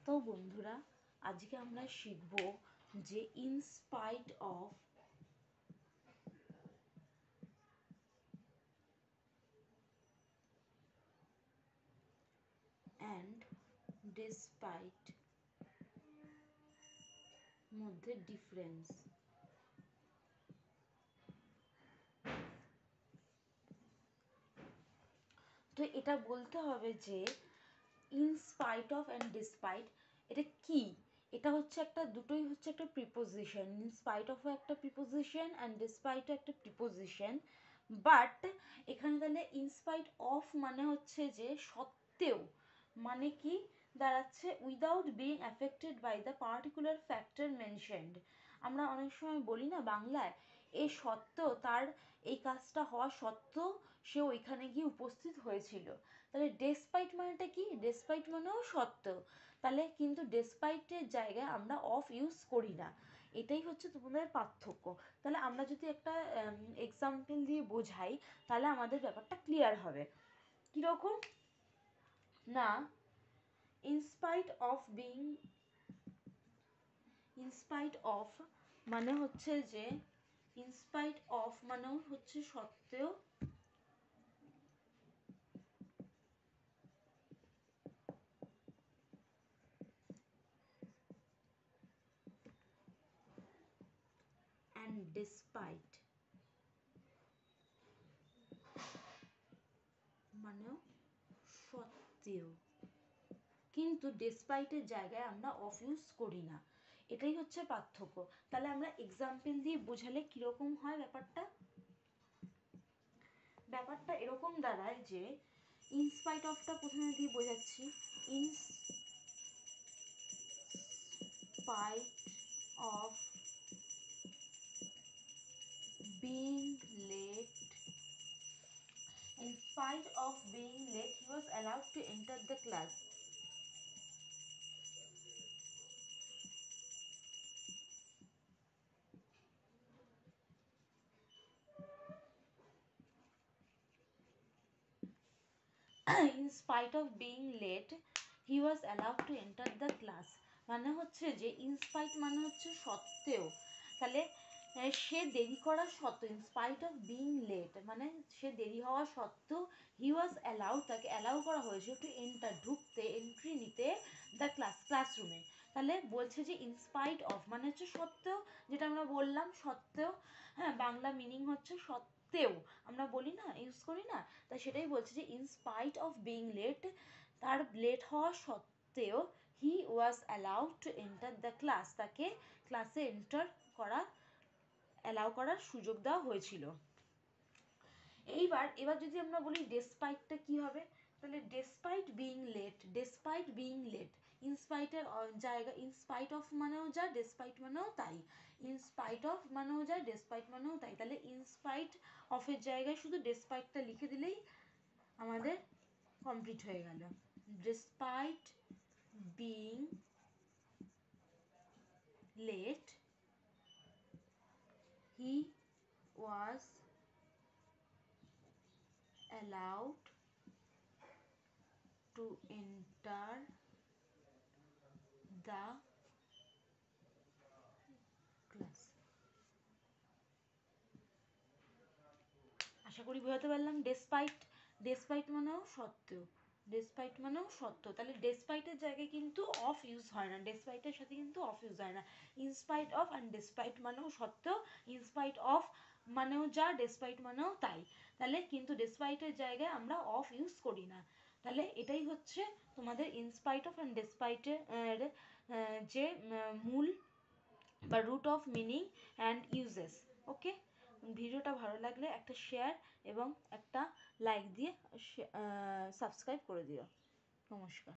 তো বন্ধুরা, আজকে আমরা শিখব যে in spite of and despite মধ্যে ডিফারেন্স। তো এটা বলতে হবে যে in spite of and despite এটা কি। এটা হচ্ছে একটা, দুটোই হচ্ছে একটা প্রিপোজিশন। ইন স্পাইট অফও একটা প্রিপোজিশন অ্যান্ড ডিসপাইটও একটা প্রিপোজিশন। বাট এখানে তাহলে ইন স্পাইট অফ মানে হচ্ছে যে সত্ত্বেও, মানে কি দাঁড়াচ্ছে without being affected by the particular factor mentioned. আমরা অনেক সময় বলি না বাংলায়, এই সত্ত্বেও, তার এই কাজটা হওয়া সত্ত্বেও সে ওইখানে গিয়ে উপস্থিত হয়েছিল। তাহলে ডেসপাইট মানেটা কি? ডেসপাইট মানেও সত্ত্বেও। তাহলে কিন্তু ডেসপাইটের জায়গায় আমরা অফ ইউজ করি না। এটাই হচ্ছে তোমাদের পার্থক্য। তাহলে আমরা যদি একটা এক্সাম্পল দিয়ে বোঝাই তাহলে আমাদের ব্যাপারটা ক্লিয়ার হবে। কীরকম না, in spite of being, in spite of মানে হচ্ছে যে, ইনস্পাইট অফ মানেও হচ্ছে সত্ত্বেও, and despite মানেও সত্ত্বেও, কিন্তু ডেসপাইটের জায়গায় আমরা অফ ইউজ করি না। এটাই হচ্ছে পার্থক্য। তাহলে আমরা এক্সাম্পল দিয়ে বোঝালে কিরকম হয় ব্যাপারটা। ব্যাপারটা এরকম দাঁড়ায় যে ইনস্পাইট অফটা প্রথমে দিয়ে বোঝাচ্ছি। In spite of being late, in spite of being late, he was allowed to enter the class. In spite of being late, he was allowed to enter the class. মানে হচ্ছে যে ইনস্পাইট মানে হচ্ছে সত্ত্বেও, তাহলে সে দেরি করা সত্ত্বেও, ইনস্পাইট অফ বিং লেট মানে সে দেরি হওয়া সত্ত্বেও, হি ওয়াজ অ্যালাউড, তাকে অ্যালাউ করা হয়েছিল টু এন্টার, ঢুকতে, এন্ট্রি নিতে, দ্য ক্লাসরুমে। তাহলে বলছে যে ইনস্পাইট অফ মানে হচ্ছে সত্ত্বেও, যেটা আমরা বললাম সত্ত্বেও, হ্যাঁ, বাংলা মিনিং হচ্ছে সত্ত্বেও, আমরা বলি না, ইউজ করি না, তাই সেটাই বলছে যে ইনস্পাইট অফ বিং লেট, তার লেট হওয়া সত্ত্বেও, he was allowed to enter the class, তাকে ক্লাসে এন্টার করা, অ্যালাউ করার সুযোগ দেওয়া হয়েছিল। এবার যদি আমরা বলি ডেসপাইটটা কি হবে, তাহলে despite being late, despite being late, ইনস্পাইটের জায়গা, ইনস্পাইট অফ মানেও যা, ডেসপাইট মানেও তাই, ইনস্পাইট অফ মানেও যা, ডেসপাইট মানেও তাই। তাহলে ইনস্পাইট অফের জায়গায় শুধু ডেসপাইটটা লিখে দিলেই আমাদের কমপ্লিট হয়ে গেল। Despite being late, he was allowed to enter the class. আশা করি বোঝাতে পারলাম। ডেসপাইট মানেও সত্ত্বেও, ডেসপাইট মানেও সত্ত্বেও, তাহলে ডেসপাইটের জায়গায় কিন্তু অফ ইউজ হয় না, ডেসপাইটের সাথে কিন্তু অফ ইউজ হয় না। ইনস্পাইট অফ অ্যান্ড ডেসপাইট মানেও সত্ত্বেও, ইনস্পাইট অফ মানেও যা, ডেসপাইট মানেও তাই। তাহলে কিন্তু ডেসপাইটের জায়গায় আমরা অফ ইউজ করি না। তাহলে এটাই হচ্ছে তোমাদের ইনস্পাইট অফ অ্যান্ড ডেসপাইটের যে মূল বা root of meaning and uses. Okay, ভিডিওটা ভালো লাগলে একটা শেয়ার এবং একটা লাইক দিয়ে সাবস্ক্রাইব করে দিও। নমস্কার।